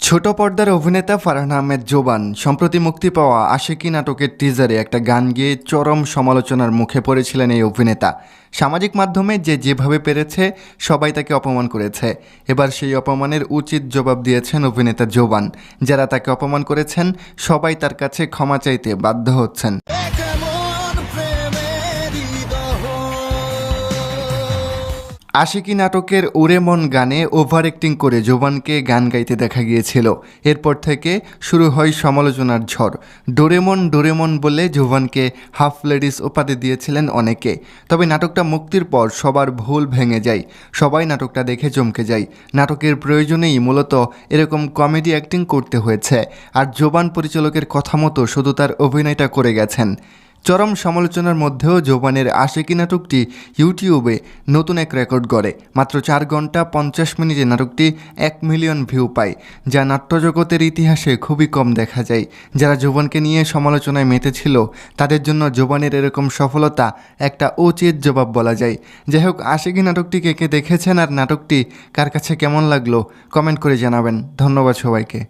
ছোট পর্দার অভিনেতা ফারহান আহমেদ জোবান সম্প্রতি মুক্তি পাওয়া আশিকি নাটকের টিজারে একটা গান গেয়ে চরম সমালোচনার মুখে পড়েছিলেন এই অভিনেতা। সামাজিক মাধ্যমে যে যেভাবে পেরেছে সবাই তাকে অপমান করেছে। এবার সেই অপমানের উচিত জবাব দিয়েছেন অভিনেতা জোবান। যারা তাকে অপমান করেছেন সবাই তার কাছে ক্ষমা চাইতে বাধ্য হচ্ছেন। আশিকি নাটকের ওরে মন গানে ওভার অ্যাক্টিং করে জোবানকে গান গাইতে দেখা গিয়েছিল। এরপর থেকে শুরু হয় সমালোচনার ঝড়। ডোরেমন ডোরেমন বলে জোবানকে হাফ লেডিস উপাধি দিয়েছিলেন অনেকে। তবে নাটকটা মুক্তির পর সবার ভুল ভেঙে যায়, সবাই নাটকটা দেখে চমকে যায়। নাটকের প্রয়োজনেই মূলত এরকম কমেডি অ্যাক্টিং করতে হয়েছে। আর জোবান পরিচালকের কথা মতো শুধু তার অভিনয়টা করে গেছেন। চরম সমালোচনার মধ্যেও জোবানের আশিকি নাটকটি ইউটিউবে নতুন এক রেকর্ড গড়ে। মাত্র 4 ঘন্টা 50 মিনিটে নাটকটি 1 মিলিয়ন ভিউ পায়, যা নাট্যজগতের ইতিহাসে খুবই কম দেখা যায়। যারা জোবানকে নিয়ে সমালোচনায় মেতেছিল তাদের জন্য জোবানের এরকম সফলতা একটা উচিত জবাব বলা যায়। যাই হোক, আশিকি নাটকটি কে কে দেখেছেন আর নাটকটি কার কাছে কেমন লাগলো কমেন্ট করে জানাবেন। ধন্যবাদ সবাইকে।